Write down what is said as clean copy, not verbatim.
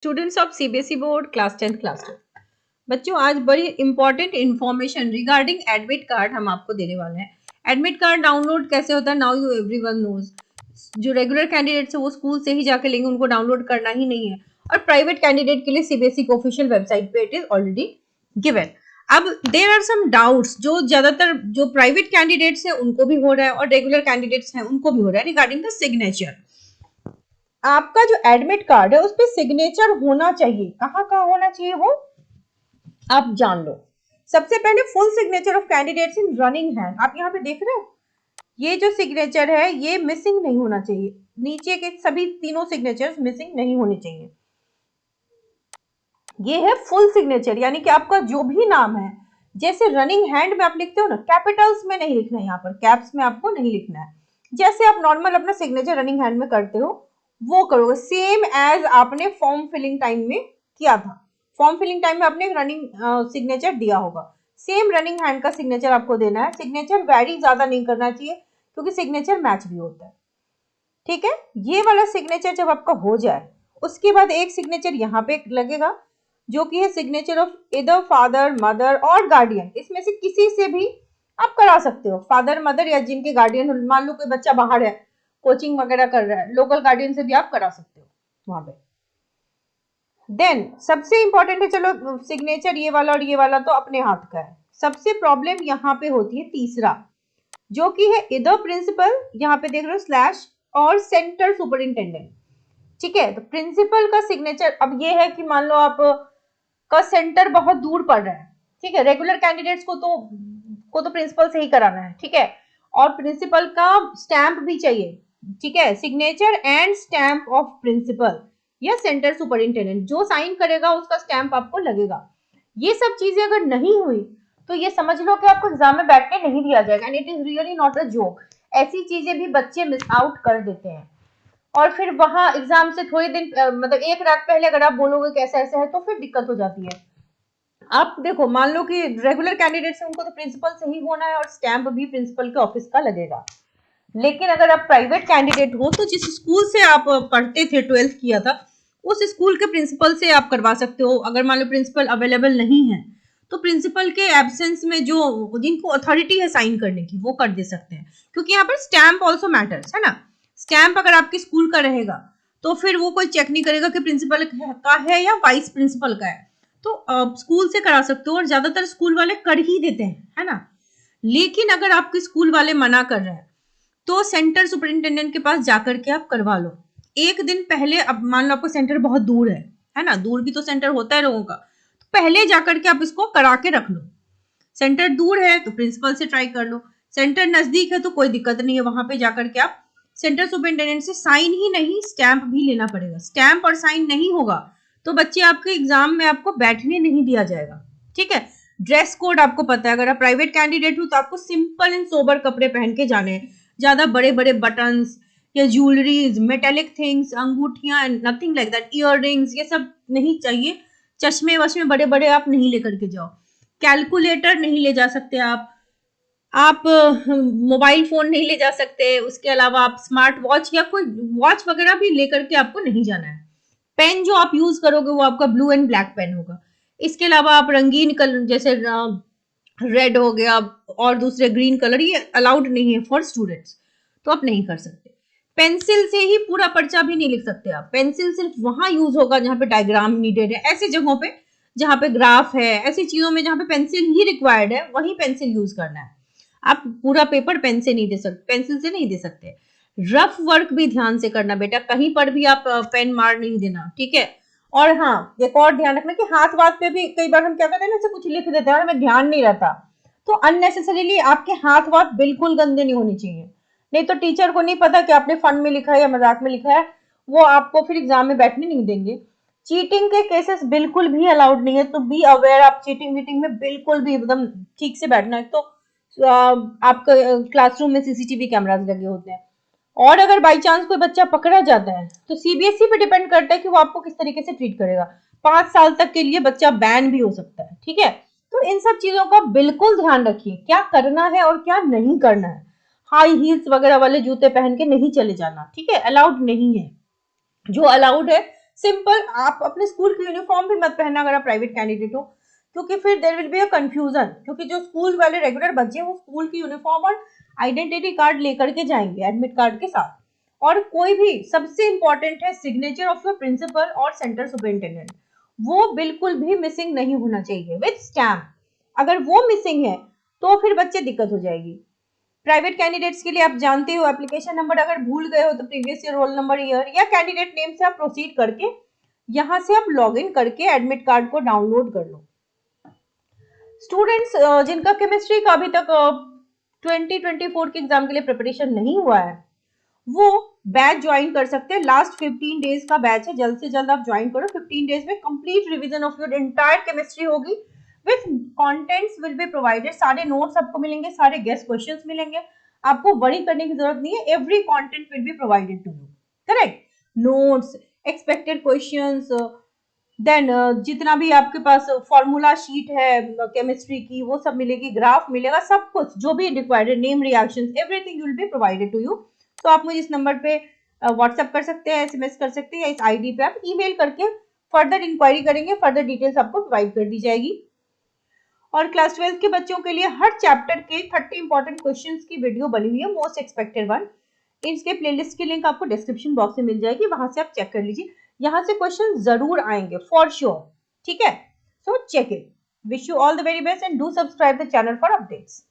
Students of CBSE board class 10 class 2। बच्चों, आज बड़ी important information regarding admit card हम आपको देने वाले हैं। एडमिट कार्ड डाउनलोड कैसे होता है, नाउ यू एवरीवन नोज। जो रेगुलर कैंडिडेट्स है वो स्कूल से ही जाके लेंगे, उनको डाउनलोड करना ही नहीं है। और प्राइवेट कैंडिडेट के लिए सीबीएसई की ऑफिशियल वेबसाइट पे इट इज ऑलरेडी गिवन। अब देयर आर सम डाउट्स जो ज्यादातर जो प्राइवेट कैंडिडेट्स है उनको भी हो रहा है और रेगुलर कैंडिडेट्स हैं उनको भी हो रहा है रिगार्डिंग द सिग्नेचर। आपका जो एडमिट कार्ड है उस पर सिग्नेचर होना चाहिए। कहाँ होना चाहिए वो आप जान लो। सबसे पहले full signature of candidates in running hand. आप यहाँ पे देख रहे हो, ये जो सिग्नेचर है ये मिसिंग नहीं होना चाहिए। नीचे के सभी तीनों सिग्नेचर्स मिसिंग नहीं होने चाहिए। ये है फुल सिग्नेचर, यानी कि आपका जो भी नाम है, जैसे रनिंग हैंड में आप लिखते हो ना, कैपिटल्स में नहीं लिखना है, यहाँ पर कैप्स में आपको नहीं लिखना है। जैसे आप नॉर्मल अपना सिग्नेचर रनिंग हैंड में करते हो वो करोगे, सेम एज आपने फॉर्म फिलिंग टाइम में किया था। फॉर्म फिलिंग टाइम में आपने रनिंग सिग्नेचर दिया होगा, सेम रनिंग हैंड का सिग्नेचर आपको देना है। सिग्नेचर वेरी ज्यादा नहीं करना चाहिए क्योंकि सिग्नेचर मैच भी होता है। ठीक है, ये वाला सिग्नेचर जब आपका हो जाए उसके बाद एक सिग्नेचर यहाँ पे लगेगा जो कि है सिग्नेचर ऑफ इधर फादर मदर और गार्डियन। इसमें से किसी से भी आप करा सकते हो, फादर मदर या जिनके गार्डियन। मान लो कोई बच्चा बाहर है, कोचिंग वगैरह कर रहा है, लोकल गार्डियन से भी आप करा सकते हो वहां पे। देन सबसे इंपॉर्टेंट है, चलो सिग्नेचर ये वाला और ये वाला तो अपने हाथ का है। सबसे प्रॉब्लम यहाँ पे होती है तीसरा, जो कि है इधर प्रिंसिपल, यहाँ पे देख रहे हो स्लैश, और सेंटर सुपरिंटेंडेंट। ठीक है, तो प्रिंसिपल का सिग्नेचर अब ये है कि मान लो आप का सेंटर बहुत दूर पड़ रहा है। ठीक है, रेगुलर कैंडिडेट्स को तो प्रिंसिपल से ही कराना है। ठीक है, और प्रिंसिपल का स्टैंप भी चाहिए। ठीक है, signature and stamp of principal या सेंटर सुपरिंटेंडेंट, जो साइन करेगा उसका स्टैंप आपको लगेगा। ये सब चीजें अगर नहीं हुई तो ये समझ लो कि आपको एग्जाम में बैठने नहीं दिया जाएगा। And it is really not a joke. ऐसी चीजें भी बच्चे मिस आउट कर देते हैं और फिर वहां एग्जाम से थोड़ी दिन मतलब एक रात पहले अगर आप बोलोगे कैसे ऐसे है तो फिर दिक्कत हो जाती है। आप देखो, मान लो कि रेगुलर कैंडिडेट्स उनको तो प्रिंसिपल से ही होना है और स्टैंप भी प्रिंसिपल के ऑफिस का लगेगा। लेकिन अगर आप प्राइवेट कैंडिडेट हो तो जिस स्कूल से आप पढ़ते थे, 12th किया था, उस स्कूल के प्रिंसिपल से आप करवा सकते हो। अगर मान लो प्रिंसिपल अवेलेबल नहीं है तो प्रिंसिपल के एब्सेंस में जो जिनको अथॉरिटी है साइन करने की वो कर दे सकते हैं, क्योंकि यहाँ पर स्टैंप ऑल्सो मैटर्स है ना। स्टैंप अगर आपके स्कूल का रहेगा तो फिर वो कोई चेक नहीं करेगा कि प्रिंसिपल का है या वाइस प्रिंसिपल का है। तो स्कूल से करा सकते हो और ज्यादातर स्कूल वाले कर ही देते हैं, है ना। लेकिन अगर आपके स्कूल वाले मना कर रहे हैं तो सेंटर सुपरिंटेंडेंट के पास जाकर के आप करवा लो। एक दिन पहले, अब मान लो आपको सेंटर बहुत दूर है ना, दूर भी तो सेंटर होता है लोगों का, तो पहले जाकर के आप इसको करा के रख लो। सेंटर दूर है तो प्रिंसिपल से ट्राई कर लो, सेंटर नजदीक है तो कोई दिक्कत नहीं है, वहां पे जाकर के आप सेंटर सुपरिंटेंडेंट से साइन ही नहीं स्टैंप भी लेना पड़ेगा। स्टैंप और साइन नहीं होगा तो बच्चे आपके एग्जाम में आपको बैठने नहीं दिया जाएगा। ठीक है, ड्रेस कोड आपको पता है, अगर आप प्राइवेट कैंडिडेट हो तो आपको सिंपल एंड सोबर कपड़े पहन के जाने हैं। ज्यादा बड़े बड़े बटन्स या ज्वेलरीज, मेटेलिक थिंग्स, अंगूठियां, नथिंग लाइक दैट, इयररिंग्स, ये सब नहीं चाहिए। चश्मे वश्मे बड़े बड़े आप नहीं लेकर के जाओ। कैलकुलेटर नहीं ले जा सकते आप मोबाइल फोन नहीं ले जा सकते। उसके अलावा आप स्मार्ट वॉच या कोई वॉच वगैरह भी लेकर के आपको नहीं जाना है। पेन जो आप यूज करोगे वो आपका ब्लू एंड ब्लैक पेन होगा। इसके अलावा आप रंगीन कलर जैसे रेड हो गया और दूसरे ग्रीन कलर, ये अलाउड नहीं है फॉर स्टूडेंट्स, तो आप नहीं कर सकते। पेंसिल से ही पूरा पर्चा भी नहीं लिख सकते आप। पेंसिल सिर्फ वहां यूज होगा जहां पे डायग्राम नीडेड है, ऐसी जगहों पे जहां पे ग्राफ है, ऐसी चीजों में जहां पे पेंसिल ही रिक्वायर्ड है वहीं पेंसिल यूज करना है। आप पूरा पेपर पेन से नहीं दे सकते, पेंसिल से नहीं दे सकते। रफ वर्क भी ध्यान से करना बेटा, कहीं पर भी आप पेन मार नहीं देना। ठीक है, और हाँ एक और ध्यान रखना कि हाथ वाथ पे भी कई बार हम क्या करते हैं ना, कुछ लिख देते हैं और हमें ध्यान नहीं रहता, तो अननेसेसरीली आपके हाथ वाथ बिल्कुल गंदे नहीं होने चाहिए। नहीं तो टीचर को नहीं पता कि आपने फन में लिखा है या मजाक में लिखा है, वो आपको फिर एग्जाम में बैठने नहीं देंगे। चीटिंग के केसेस बिल्कुल भी अलाउड नहीं है, तो बी अवेयर। आप चीटिंग वीटिंग में बिल्कुल भी एकदम ठीक से बैठना है। तो आपका क्लासरूम में सीसीटीवी कैमरास लगे होते हैं, और अगर बाई चांस कोई बच्चा पकड़ा जाता है तो सीबीएसई पे डिपेंड करता है कि वो आपको किस तरीके से ट्रीट करेगा। 5 साल तक के लिए बच्चा बैन भी हो सकता है। ठीक है, तो इन सब चीजों का बिल्कुल ध्यान रखिए, क्या करना है और क्या नहीं करना है। हाई हील्स वगैरह वाले जूते पहन के नहीं चले जाना, ठीक है, अलाउड नहीं है। जो अलाउड है सिंपल, आप अपने स्कूल की यूनिफॉर्म भी मत पहनना अगर आप प्राइवेट कैंडिडेट हो, क्योंकि फिर there will be a confusion, क्योंकि जो स्कूल वाले रेगुलर बच्चे वो स्कूल की यूनिफॉर्म और आइडेंटिटी कार्ड लेकर के जाएंगे एडमिट कार्ड के साथ। और कोई भी, सबसे इंपॉर्टेंट है सिग्नेचर ऑफ योर प्रिंसिपल और सेंटर सुपरिटेंडेंट, वो बिल्कुल भी मिसिंग नहीं होना चाहिए विद स्टैम्प। अगर वो मिसिंग है तो फिर बच्चे दिक्कत हो जाएगी। प्राइवेट कैंडिडेट्स के लिए आप जानते हो एप्लीकेशन नंबर अगर भूल गए हो तो previous year roll number year या कैंडिडेट नेम से आप प्रोसीड करके यहां से आप लॉग इन करके एडमिट कार्ड को डाउनलोड कर लो। स्टूडेंट्स जिनका केमिस्ट्री का अभी तक 2024 के एग्जाम के लिए प्रिपरेशन नहीं हुआ है, वो बैच ज्वाइन कर सकते हैं। लास्ट 15 डेज का बैच है, जल्द से जल्द आप ज्वाइन करो। 15 डेज में complete revision of your entire chemistry होगी with contents will be provided. सारे नोट्स आपको मिलेंगे, सारे गेस्ट क्वेश्चंस मिलेंगे, आपको वरी करने की जरूरत नहीं है। Every content will be provided to you, correct, notes, expected questions, then जितना भी आपके पास फॉर्मूला शीट है केमिस्ट्री की वो सब मिलेगी, ग्राफ मिलेगा, सब कुछ जो भी required, name reactions, everything will be provided to you. तो आप मुझे इस नंबर पे व्हाट्सएप कर सकते हैं, एसएमएस कर सकते हैं, या इस आईडी पे आप ईमेल करके फर्दर इंक्वायरी करेंगे, फर्दर डिटेल्स आपको प्रोवाइड कर दी जाएगी। और क्लास 12 के बच्चों के लिए हर चैप्टर के 30 इंपॉर्टेंट क्वेश्चंस की वीडियो बनी हुई है, मोस्ट एक्सपेक्टेड वन। इसके प्लेलिस्ट की लिंक आपको डिस्क्रिप्शन बॉक्स में मिल जाएगी, वहां से आप चेक कर लीजिए, यहाँ से क्वेश्चन जरूर आएंगे फॉर श्योर, ठीक है। So check it. Wish you all the very best and do subscribe the channel for updates.